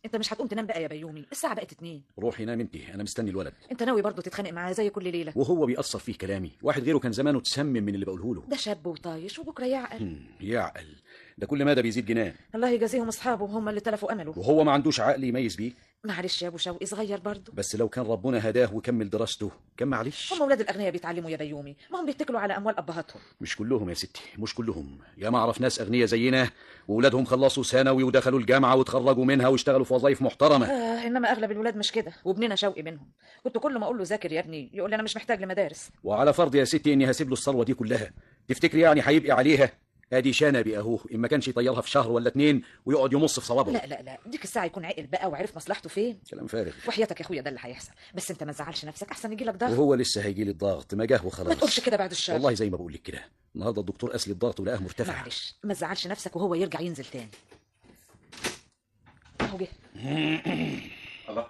انت مش هتقوم تنام بقى يا بيومي؟ الساعه بقت 2. روحي نام انت، انا مستني الولد. انت ناوي برضه تتخانق معاه زي كل ليله؟ وهو بيأثر فيه كلامي، واحد غيره كان زمانه تسمم من اللي بقوله له. ده شاب وطايش وبكره يعقل. يعقل؟ ده كل ما ده بيزيد جنان. الله يجازيهم اصحابه هم اللي تلفوا امله. وهو ما عندوش عقل يميز بيه. معلش يا ابو شوقي، صغير برضه. بس لو كان ربنا هداه وكمل دراسته كان معلش. هم اولاد الاغنياء بيتعلموا يا بيومي، ما هم بيتكلوا على اموال ابهاتهم. مش كلهم يا ستي، مش كلهم. يا ما اعرف ناس اغنياء زينا واولادهم خلصوا ثانوي ودخلوا الجامعه وتخرجوا منها واشتغلوا في وظائف محترمه. انما اغلب الولاد مش كده، وابننا شوقي منهم. كنت كل ما اقول له ذاكر يا ابني يقول لي انا مش محتاج لمدارس. وعلى فرض يا ستي اني هسيب له الثروه دي كلها، تفتكري يعني هيبقي عليها؟ ادي شنبي اهو، ان ما كانش يطيرها في شهر ولا 2 ويقعد يمص في صوابه. لا لا لا، ديك الساعه يكون عقل بقى وعرف مصلحته فين. كلام فارغ. وحياتك يا اخويا ده اللي هيحصل، بس انت ما تزعلش نفسك احسن يجي لك ضغط. وهو لسه هيجي لي الضغط؟ ما جه وخلاص. ما تقولش كده بعد الشر. والله زي ما بقول لك كده، النهارده الدكتور قاس لي الضغط ولقاه مرتفع. معلش ما تزعلش نفسك وهو يرجع ينزل تاني. اهو جه. الله،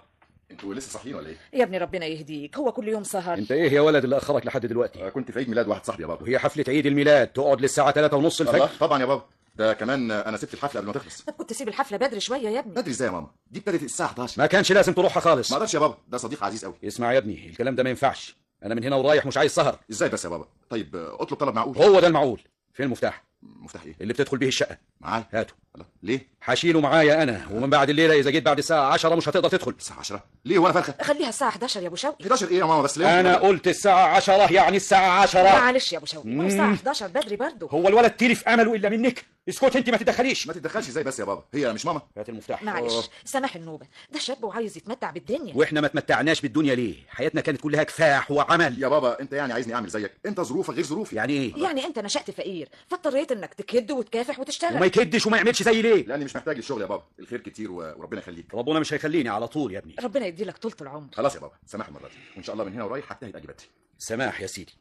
انتوا لسه صاحيين ولا ايه؟ يا ابني ربنا يهديك، هو كل يوم سهر. انت ايه يا ولد اللي اخرك لحد دلوقتي؟ كنت في عيد ميلاد واحد صاحبي يا بابا. وهي حفله عيد الميلاد تقعد للساعه 3:30 الفجر؟ الله طبعا يا بابا، ده كمان انا سبت الحفله قبل ما تخلص. طب كنت سيب الحفله بدري شويه يا ابني. بدري ازاي يا ماما؟ دي ابتدت الساعه 11. ما كانش لازم تروحها خالص. ما اقدرش يا بابا، ده صديق عزيز قوي. اسمع يا ابني، الكلام ده ما ينفعش. انا من هنا ورايح مش عايز سهر. ازاي بس يا بابا؟ طيب اطلب طلب معقول. هو ده المعقول. فين المفتاح؟ مفتاح ايه؟ اللي بتدخل بيه الشقه. معايا. هاته. الله، ليه؟ هشيله معايا انا، ومن بعد الليله اذا جيت بعد الساعه 10 مش هتقدر تدخل. الساعه 10 ليه وانا فرخه؟ خليها الساعه 11 يا ابو شوقي. 11 ايه يا ماما بس ليه؟ انا قلت الساعه 10 يعني الساعه 10. معلش يا ابو شوقي، ما هو الساعه 11 بدري برضه. هو الولد تلف امله الا منك؟ اسكت انت، ما تتدخليش. ما تتدخلش ازاي بس يا بابا؟ هي مش ماما؟ هات المفتاح. معلش سماح النوبه، ده شاب وعايز يتمتع بالدنيا. واحنا ما تمتعناش بالدنيا ليه؟ حياتنا كانت كلها كفاح وعمل. يا بابا انت يعني عايزني اعمل زيك؟ انت ظروفك غير ظروفي. يعني ايه؟ يعني انت نشأت فقير فاضطريت انك تكد وتكافح وتشتغل. وما يكدش وما يعملش زي ليه؟ لاني مش محتاج للشغل يا بابا، الخير كتير وربنا يخليك. ربنا مش هيخليني على طول يا ابني. ربنا يدي لك طولة العمر. خلاص يا بابا، سماح المره دي، وان شاء الله من هنا ورايح هجتهد اجي بدري. سماح يا سيدي.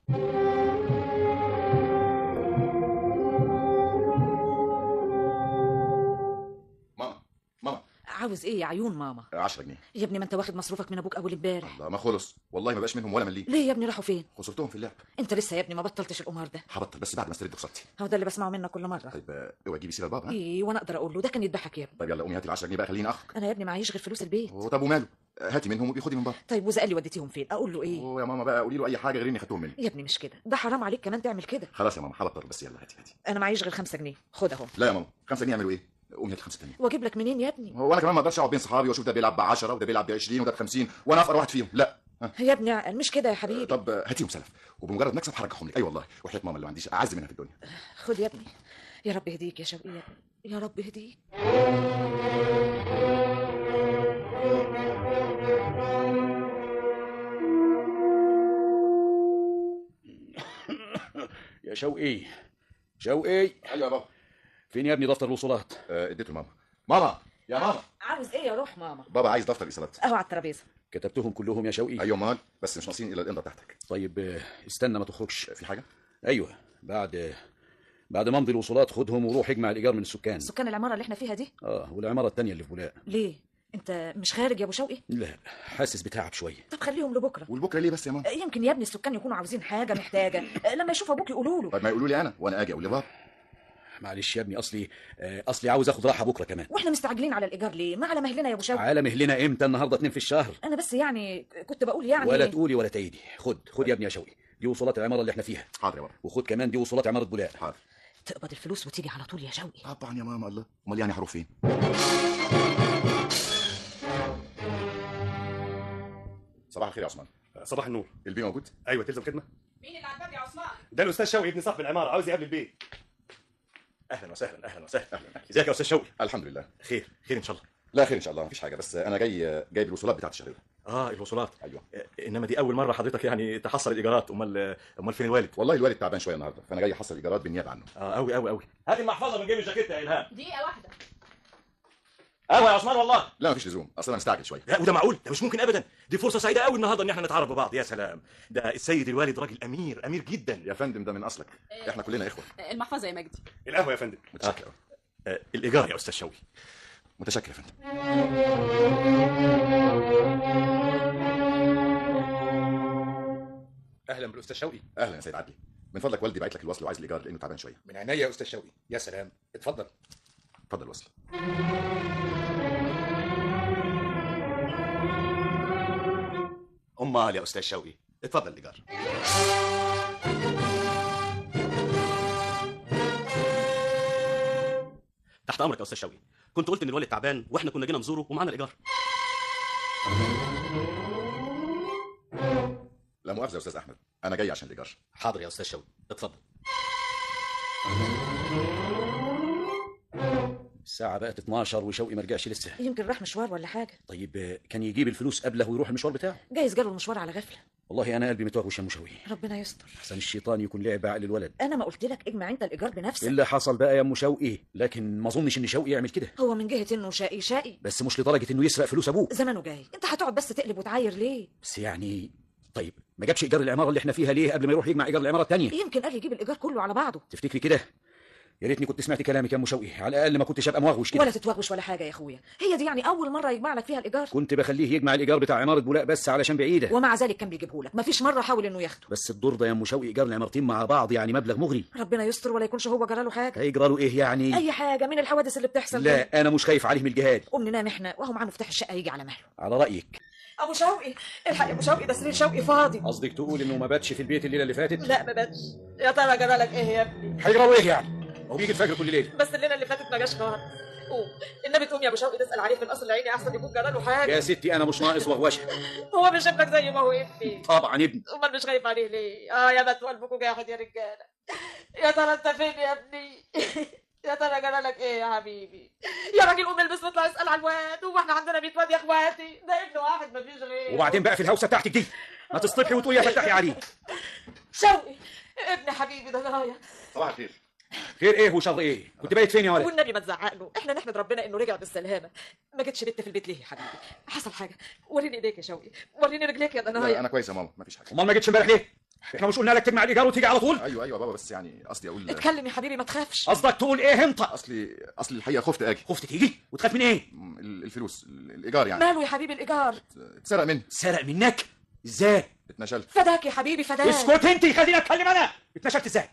ماما عاوز ايه يا عيون ماما؟ 10 جنيه يا ابني ما انت واخد مصروفك من ابوك اول امبارح. الله، ما خلص والله، ما بقاش منهم ولا مليم. ليه يا ابني راحوا فين؟ خسرتهم في اللعب. انت لسه يا ابني ما بطلتش القمار ده. هبطل بس بعد ما استرد خسارتي. هو ده اللي بسمعه منك كل مره. طيب اوعي تجيبي سيره لبابا. ايه وانا اقدر اقول له؟ ده كان يذبحك يا ابني. طيب يلا قومي هاتي ال 10 جنيه بقى، خليني اخك. انا يا ابني معيش غير فلوس البيت. طب وماله، هاتي منهم وبيخدي من بره. طيب واذا قال لي وديتيهم فين اقول له ايه؟ يا ماما بقى قولي له اي حاجه غير اني خدتهم مني. يا ابني مش كده، ده حرام عليك كمان تعمل كده. خلاص يا ماما هبطل، بس يلا هاتي. انا معيش غير 5 جنيه، خد اهو. لا يا ماما، 5 جنيه يعملوا ايه؟ قومي هاتي 5 تانية. واجيب لك منين يا ابني؟ هو انا كمان ما اقدرش اقعد بين صحابي واشوف ده بيلعب ب 10 وده بيلعب ب 20 وده ب 50 وانا افقر واحد فيهم. لا. يا ابني عقل، مش كده يا حبيبي. طب هاتيهم سلف، وبمجرد نكسب هرجعهم لك. اي والله، وحياه ماما اللي ما عنديش اعز منها في الدنيا. خد يا ابني. يا رب يهديك يا شوقي يا ابني، يا رب يهديك. يا شوقي. شوقي. ايوه يا بابا. فين يا ابني دفتر الوصولات؟ اديته لماما. ماما يا ماما. عاوز ايه يا روح ماما؟ بابا عايز دفتر ايصالات. اهو على الترابيزه. كتبتهم كلهم يا شوقي؟ ايوه مال، بس مش ناقصين الا الامضه بتاعتك. طيب استنى ما تخرجش. في حاجه؟ ايوه، بعد ما امضي الوصولات خدهم وروح اجمع الايجار من السكان. سكان العماره اللي احنا فيها دي؟ والعماره الثانيه اللي في بولاق. ليه؟ انت مش خارج يا ابو شوقي؟ لا، حاسس بتعب شويه. طب خليهم لبكره. والبكره ليه بس يا ماما؟ يمكن يا ابني السكان يكونوا عاوزين حاجه محتاجه، لما يشوف ابوك يقولوا له. طب ما يقولوا لي انا وانا اجي اقول لبابا. معلش يا ابني، اصلي عاوز اخد راحه بكره كمان. واحنا مستعجلين على الايجار ليه؟ ما على مهلنا يا ابو شوقي. على مهلنا امتى؟ النهارده 2 في الشهر. انا بس يعني كنت بقول يعني. ولا تقولي ولا تعيدي. خد يا ابني يا شوقي، دي وصولات العماره اللي احنا فيها. حاضر يا بابا. وخد كمان دي وصولات عماره بولاق. حاضر. تقبض الفلوس وتيجي على طول يا شوقي. طبعا يا ماما. الله، امال يعني هروح فين؟ صباح الخير يا عثمان. صباح النور. البي موجود؟ ايوه، تلزم خدمه. مين اللي على الباب يا عثمان؟ ده الاستاذ شوقي ابن صاحب العماره، عاوز يقابل البيت. اهلا وسهلا. اهلا. ازيك يا استاذ شوقي؟ الحمد لله. خير ان شاء الله. لا خير ان شاء الله، مفيش حاجه، بس انا جايب الوصولات بتاعت الشهر ده. الوصولات. ايوه. انما دي اول مره حضرتك يعني تحصل الايجارات. امال فين الوالد؟ والله الوالد تعبان شويه النهارده، فانا جاي احصل ايجارات بالنيابه عنه. قوي. هات المحفظه من جيب الجاكيت يا الهام. دقيقة واحدة. يا عثمان والله. لا مفيش لزوم، اصلا انا مستعجل شويه. لا، وده معقول؟ ده مش ممكن ابدا. دي فرصه سعيده قوي النهارده ان احنا نتعرف ببعض. يا سلام، ده السيد الوالد راجل امير جدا. يا فندم ده من اصلك، احنا كلنا اخوه. المحفظة يا مجدي. القهوه يا فندم. متشكر. الايجار يا استاذ شوقي. متشكر يا فندم. اهلا بالاستاذ شوقي. اهلا يا سيد عدلي، من فضلك والدي بعت لك الوصل وعايز الايجار لانه تعبان شويه. من عينيا يا استاذ شوقي. يا سلام، اتفضل. اتفضل الوصل. امال يا استاذ شوقي، اتفضل الايجار. تحت امرك يا استاذ شوقي. كنت قلت ان الوالد تعبان واحنا كنا جينا نزوره ومعانا الايجار. لا مؤاخذه يا استاذ احمد، انا جاي عشان الايجار. حاضر يا استاذ شوقي، اتفضل. الساعة بقت 12 وشوقي ما رجعش لسه. يمكن راح مشوار ولا حاجه. طيب كان يجيب الفلوس قبله ويروح المشوار بتاعه. جايز جاله المشوار على غفله. والله انا قلبي متوهوش يا ام شوقي. ربنا يستر. احسن الشيطان يكون لعب عقل الولد. انا ما قلت لك اجمع انت الايجار بنفسك؟ اللي حصل بقى يا ام شوقي، لكن ما اظنش ان شوقي يعمل كده. هو من جهه انه شقي شقي، بس مش لدرجة انه يسرق فلوس ابوه. زمانه جاي. انت هتقعد بس تقلب وتعاير ليه؟ بس يعني طيب ما جابش ايجار العمارة اللي احنا فيها ليه قبل ما يروح يجمع ايجار العمارة التانية؟ يمكن قال يجيب الايجار كله على بعضه. تفتكري كده؟ يا ريتني كنت سمعت كلامك يا ام شوقي، على الاقل ما كنتش ابقى موغوش كده. ولا تتوغوش ولا حاجه يا اخويا، هي دي يعني اول مره يجمع لك فيها الايجار؟ كنت بخليه يجمع الايجار بتاع عمارة بولاق بس علشان بعيدة. ومع ذلك كان بيجيبه لك، مفيش مره حاول انه ياخده. بس الدور ده يا ام شوقي ايجار العمارتين مع بعض يعني مبلغ مغري. ربنا يستر ولا يكونش هو جرى له حاجه. هيجرى له ايه يعني؟ اي حاجه من الحوادث اللي بتحصل دي. لا انا مش خايف عليه من الجهاد. قوم ننام احنا وهو معاه مفتاح الشقه يجي على مهله. على رايك. ابو شوقي الحق يا ابو شوقي، ده سرير شوقي فاضي. قصدك تقول انه ما باتش في البيت الليله اللي فاتت؟ لا ما باتش. يا ترى جرى لك ايه يا ابني؟ هيجرى له ايه يعني؟ هو بيجي الفجر كل ليله. بس الليله اللي فاتت ما جاش خالص. قوم النبي، تقوم يا ابو شوقي تسال عليه في القصر العيني احسن يكون جرى له حاجه. يا ستي انا مش ناقص وغوشه. هو مش ابنك زي ما هو ابني؟ طبعا ابني. امال مش خايف عليه ليه؟ يا بنت قلبكوا جاحد يا رجاله. يا ترى انت فين يا ابني؟ يا ترى جرى لك ايه يا حبيبي؟ يا راجل قوم البس واطلع اسال على الواد. هو احنا عندنا 100 واد يا اخواتي؟ ده ابن واحد مفيش غيره. وبعدين بقى في الهوسه بتاعتك دي ما تصطبحي وتقولي فتحي عليه. شوقي ابن حبيبي ده ضايع. صباح الخير. خير ايه وشر ايه؟ كنت بايت فين يا ولد؟ والنبي ما تزعق له، احنا نحمد ربنا انه رجع بالسلامه. ما جتش بنت في البيت ليه يا حبيبي؟ حصل حاجه؟ وريني ايديك يا شوقي، وريني رجليك يا لا ضنايا. انا كويس يا ماما، مفيش حاجه. امال ما جيتش امبارح ليه؟ احنا مش قلنا لك تجمع الايجار وتيجي على طول؟ ايوه يا بابا، بس يعني قصدي اقول اتكلم يا حبيبي ما تخافش. قصدك تقول ايه انت؟ اصلي الحقيقه خفت اجي. خفت تيجي وتخاف من ايه؟ الفلوس الايجار يعني ماله يا حبيبي الايجار؟ اتسرق مني. سرق منك؟ ازاي؟ اتنشلت. فداك يا حبيبي فداك. اسكت انت، خليني اتكلم انا. اتنشلت ازاي؟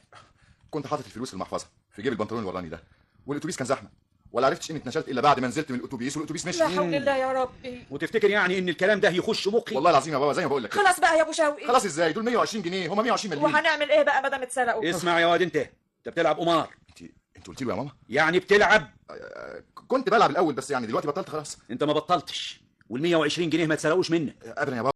كنت حاطط الفلوس في المحفظه في جيب البنطلون الوراني ده، والاتوبيس كان زحمه، ولا عرفتش اني اتنشلت الا بعد ما نزلت من الاتوبيس والاتوبيس مشي. لا حول الله يا ربي. وتفتكر يعني ان الكلام ده يخش مخي؟ والله العظيم يا بابا زي ما بقول لك كده. خلاص بقى يا ابو شوقي. خلاص ازاي؟ دول 120 جنيه، هم 120 مليون. وهنعمل ايه بقى ما دام اتسرقوا؟ اسمع يا واد انت بتلعب قمار. انت قلت له يا ماما؟ يعني بتلعب؟ كنت بلعب الاول بس يعني دلوقتي بطلت خلاص. انت ما بطلتش، وال 120 جنيه ما اتسرقوش منك. ابدا يا بابا.